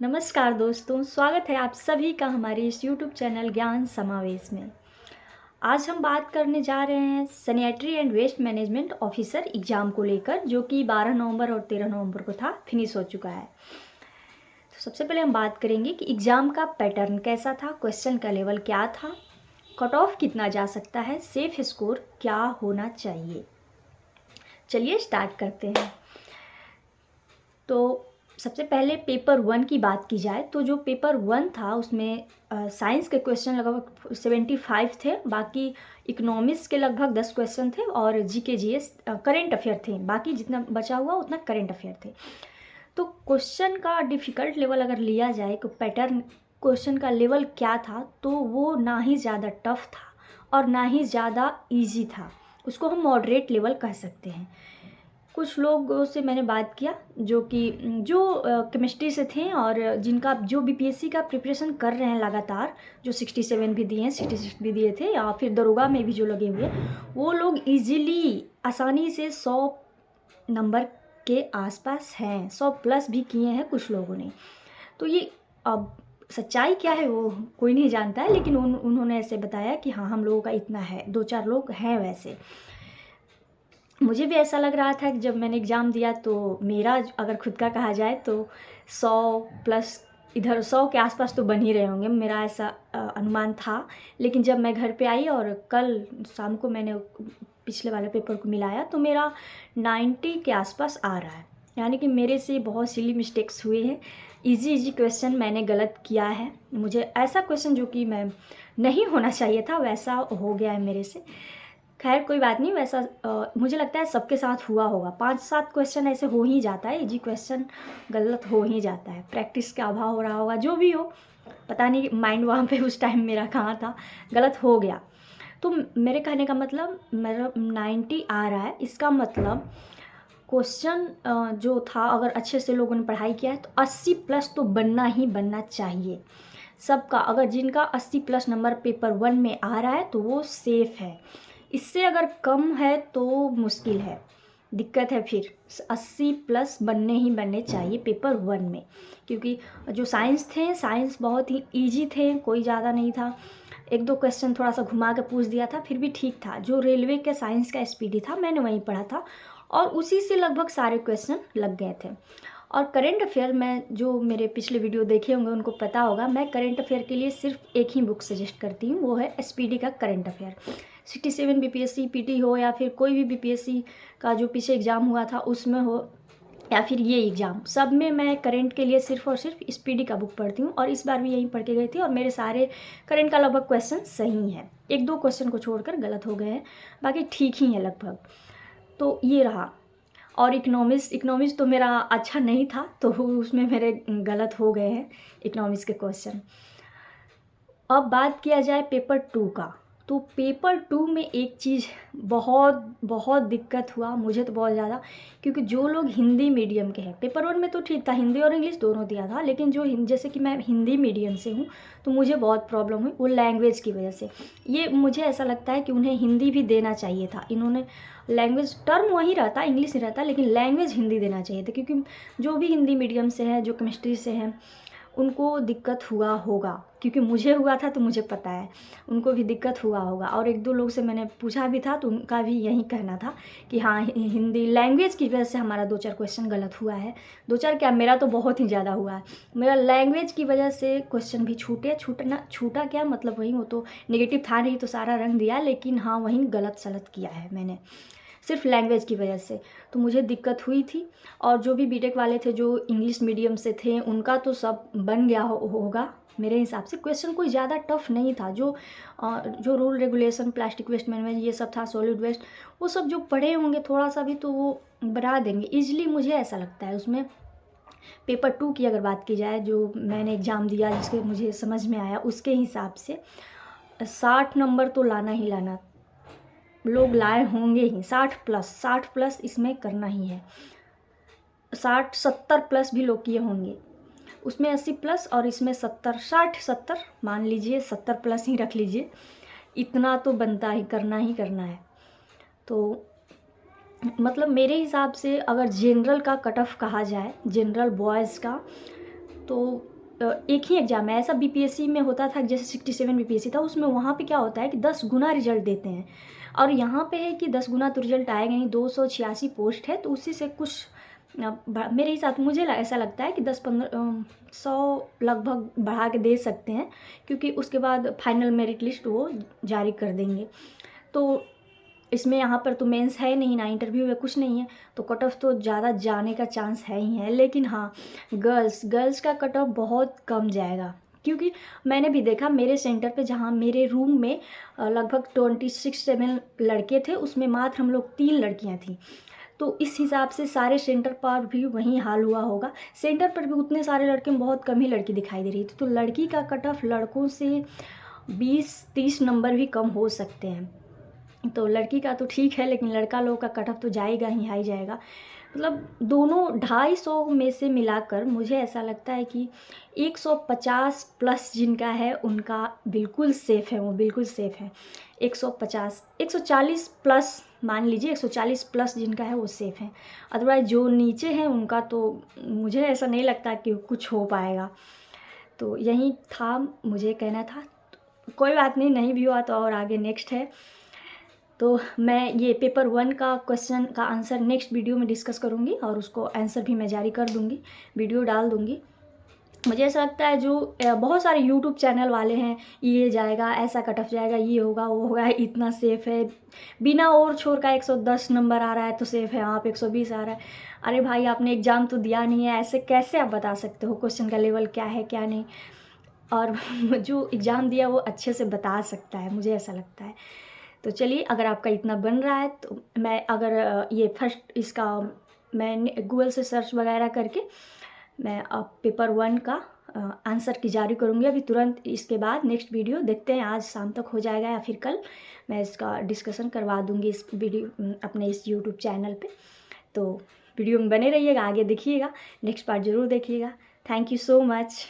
नमस्कार दोस्तों, स्वागत है आप सभी का हमारे इस यूट्यूब चैनल ज्ञान समावेश में। आज हम बात करने जा रहे हैं sanitary and waste management officer exam को लेकर, जो कि 12 नवंबर और 13 नवंबर को था, फिनिश हो चुका है। तो सबसे पहले हम बात करेंगे कि एग्ज़ाम का पैटर्न कैसा था, क्वेश्चन का लेवल क्या था, कट ऑफ कितना जा सकता है, सेफ स्कोर क्या होना चाहिए। चलिए स्टार्ट करते हैं। तो सबसे पहले पेपर 1 की बात की जाए तो जो पेपर 1 था उसमें साइंस के क्वेश्चन लगभग 75 थे, बाकी इकोनॉमिक्स के लगभग 10 क्वेश्चन थे और जीके जीएस करेंट अफेयर थे। बाकी जितना बचा हुआ उतना करेंट अफेयर थे। तो क्वेश्चन का डिफ़िकल्ट लेवल अगर लिया जाए तो पैटर्न क्वेश्चन का लेवल क्या था, तो वो ना ही ज़्यादा टफ था और ना ही ज़्यादा ईजी था। उसको हम मॉडरेट लेवल कह सकते हैं। कुछ लोगों से मैंने बात किया जो केमिस्ट्री से थे और जिनका जो बीपीएससी का प्रिपरेशन कर रहे हैं लगातार, जो 67 भी दिए हैं, 66 भी दिए थे, या फिर दरोगा में भी जो लगे हुए, वो लोग इजीली आसानी से 100 नंबर के आसपास हैं, 100 प्लस भी किए हैं कुछ लोगों ने। तो ये अब सच्चाई क्या है वो कोई नहीं जानता है, लेकिन उन्होंने ऐसे बताया कि हाँ, हम लोगों का इतना है, 2-4 लोग हैं वैसे। मुझे भी ऐसा लग रहा था कि जब मैंने एग्ज़ाम दिया तो मेरा अगर खुद का कहा जाए तो 100 प्लस, इधर 100 के आसपास तो बन ही रहे होंगे, मेरा ऐसा अनुमान था। लेकिन जब मैं घर पे आई और कल शाम को मैंने पिछले वाले पेपर को मिलाया तो मेरा 90 के आसपास आ रहा है। यानी कि मेरे से बहुत सिली मिस्टेक्स हुए हैं, इजी क्वेश्चन मैंने गलत किया है। मुझे ऐसा क्वेश्चन जो कि मैं नहीं होना चाहिए था वैसा हो गया है मेरे से। खैर कोई बात नहीं, वैसा मुझे लगता है सबके साथ हुआ होगा। 5-7 क्वेश्चन ऐसे हो ही जाता है, इजी क्वेश्चन गलत हो ही जाता है, प्रैक्टिस का अभाव हो रहा होगा, जो भी हो, पता नहीं माइंड वहाँ पे उस टाइम मेरा कहाँ था, गलत हो गया। तो मेरे कहने का मतलब मेरा 90 आ रहा है, इसका मतलब क्वेश्चन जो था, अगर अच्छे से लोगों ने पढ़ाई किया है तो 80 प्लस तो बनना ही बनना चाहिए सबका। अगर जिनका 80 प्लस नंबर पेपर 1 में आ रहा है तो वो सेफ़ है। इससे अगर कम है तो मुश्किल है, दिक्कत है। फिर 80 प्लस बनने ही बनने चाहिए पेपर 1 में, क्योंकि जो साइंस थे, साइंस बहुत ही इजी थे, कोई ज़्यादा नहीं था। 1-2 क्वेश्चन थोड़ा सा घुमा के पूछ दिया था, फिर भी ठीक था। जो रेलवे के साइंस का एसपीडी था मैंने वहीं पढ़ा था और उसी से लगभग सारे क्वेश्चन लग गए थे। और करेंट अफेयर में, जो मेरे पिछले वीडियो देखे होंगे उनको पता होगा, मैं करेंट अफेयर के लिए सिर्फ एक ही बुक सजेस्ट करती हूँ, वो है एसपीडी का करेंट अफेयर। 67 बीपीएससी पीटी हो या फिर कोई भी बीपीएससी का जो पीछे एग्ज़ाम हुआ था उसमें हो, या फिर ये एग्ज़ाम, सब में मैं करंट के लिए सिर्फ और सिर्फ स्पीडी का बुक पढ़ती हूँ। और इस बार भी यहीं पढ़ के गई थी और मेरे सारे करंट का लगभग क्वेश्चन सही हैं, 1-2 क्वेश्चन को छोड़कर गलत हो गए हैं, बाकी ठीक ही है लगभग। तो ये रहा। और इकोनॉमिक्स तो मेरा अच्छा नहीं था, तो उसमें मेरे गलत हो गए हैं इकोनॉमिक्स के क्वेश्चन। अब बात किया जाए पेपर 2 का, तो पेपर 2 में एक चीज़ बहुत बहुत दिक्कत हुआ मुझे तो बहुत ज़्यादा, क्योंकि जो लोग हिंदी मीडियम के हैं, पेपर 1 में तो ठीक था, हिंदी और इंग्लिश दोनों दिया था, लेकिन जो जैसे कि मैं हिंदी मीडियम से हूँ तो मुझे बहुत प्रॉब्लम हुई वो लैंग्वेज की वजह से। ये मुझे ऐसा लगता है कि उन्हें हिंदी भी देना चाहिए था, इन्होंने लैंग्वेज, टर्म वही रहता, इंग्लिश ही रहता, लेकिन लैंग्वेज हिंदी देना चाहिए था, क्योंकि जो भी हिंदी मीडियम से है, जो केमिस्ट्री से हैं, उनको दिक्कत हुआ होगा, क्योंकि मुझे हुआ था तो मुझे पता है, उनको भी दिक्कत हुआ होगा। और 1-2 लोग से मैंने पूछा भी था तो उनका भी यही कहना था कि हाँ, हिंदी लैंग्वेज की वजह से हमारा 2-4 क्वेश्चन गलत हुआ है। 2-4 क्या, मेरा तो बहुत ही ज़्यादा हुआ है। मेरा लैंग्वेज की वजह से क्वेश्चन भी छूटा क्या मतलब, वही, वो तो नेगेटिव था नहीं तो सारा रंग दिया, लेकिन हाँ, वहीं गलत सलत किया है मैंने, सिर्फ लैंग्वेज की वजह से, तो मुझे दिक्कत हुई थी। और जो भी बीटेक वाले थे जो इंग्लिश मीडियम से थे, उनका तो सब बन गया होगा मेरे हिसाब से। क्वेश्चन कोई ज़्यादा टफ नहीं था, जो rule regulation, plastic waste management, ये सब था, सॉलिड वेस्ट, वो सब जो पढ़े होंगे थोड़ा सा भी तो वो बना देंगे ईजिली, मुझे ऐसा लगता है। उसमें पेपर 2 की अगर बात की जाए, जो मैंने एग्ज़ाम दिया, जिसके मुझे समझ में आया, उसके हिसाब से 60 नंबर तो लाना ही लाना, लोग लाए होंगे ही, 60 प्लस इसमें करना ही है। 60-70 प्लस भी लोग किए होंगे, उसमें 80 प्लस और इसमें 70, 60-70 मान लीजिए, 70 प्लस ही रख लीजिए, इतना तो बनता ही, करना ही करना है। तो मतलब मेरे हिसाब से अगर जनरल का कट ऑफ कहा जाए, जनरल बॉयज़ का, तो एक ही एग्ज़ाम है, ऐसा बीपीएससी में होता था जैसे 67 बीपीएससी था, उसमें वहाँ पे क्या होता है कि 10 गुना रिजल्ट देते हैं, और यहाँ पे है कि 10 गुना तो रिजल्ट आएगा नहीं। 286 पोस्ट है, तो उसी से कुछ मेरे हिसाब से मुझे ऐसा लगता है कि 10-15 100 लगभग बढ़ा के दे सकते हैं, क्योंकि उसके बाद फाइनल मेरिट लिस्ट वो जारी कर देंगे। तो इसमें यहाँ पर तो मेंस है नहीं, ना इंटरव्यू है, कुछ नहीं है, तो कट ऑफ तो ज़्यादा जाने का चांस है ही है। लेकिन हाँ, गर्ल्स का कट ऑफ बहुत कम जाएगा, क्योंकि मैंने भी देखा मेरे सेंटर पे, जहाँ मेरे रूम में लगभग 26-27 लड़के थे, उसमें मात्र हम लोग 3 लड़कियाँ थीं। तो इस हिसाब से सारे सेंटर पर भी वही हाल हुआ होगा। सेंटर पर भी उतने सारे लड़के में बहुत कम ही लड़की दिखाई दे रही थी। तो लड़की का कट ऑफ लड़कों से 20-30 नंबर भी कम हो सकते हैं। तो लड़की का तो ठीक है, लेकिन लड़का लोग का कट ऑफ तो जाएगा ही, हाई जाएगा। मतलब दोनों 250 में से मिलाकर मुझे ऐसा लगता है कि 150 प्लस जिनका है उनका बिल्कुल सेफ़ है, वो बिल्कुल सेफ़ है। 150 140 प्लस मान लीजिए, 140 प्लस जिनका है वो सेफ़ है। अदरवाइज़ जो नीचे हैं उनका तो मुझे ऐसा नहीं लगता कि कुछ हो पाएगा। तो यही था, मुझे कहना था। कोई बात नहीं, नहीं भी हुआ तो और आगे नेक्स्ट है। तो मैं ये पेपर 1 का क्वेश्चन का आंसर नेक्स्ट वीडियो में डिस्कस करूँगी, और उसको आंसर भी मैं जारी कर दूँगी, वीडियो डाल दूँगी। मुझे ऐसा लगता है जो बहुत सारे यूट्यूब चैनल वाले हैं, ये जाएगा, ऐसा कट ऑफ जाएगा, ये होगा, वो होगा, इतना सेफ़ है, बिना और छोर का 110 नंबर आ रहा है तो सेफ़ है, आप 120 आ रहा है। अरे भाई, आपने एग्ज़ाम तो दिया नहीं है, ऐसे कैसे आप बता सकते हो क्वेश्चन का लेवल क्या है क्या नहीं। और जो एग्ज़ाम दिया वो अच्छे से बता सकता है, मुझे ऐसा लगता है। तो चलिए, अगर आपका इतना बन रहा है तो मैं अगर ये फर्स्ट इसका मैं गूगल से सर्च वगैरह करके मैं अब पेपर 1 का आंसर की जारी करूँगी अभी तुरंत। इसके बाद नेक्स्ट वीडियो देखते हैं, आज शाम तक हो जाएगा या फिर कल मैं इसका डिस्कशन करवा दूँगी इस वीडियो अपने इस यूट्यूब चैनल पे। तो वीडियो में बने रहिएगा, आगे देखिएगा, नेक्स्ट पार्ट ज़रूर देखिएगा। Thank you so much.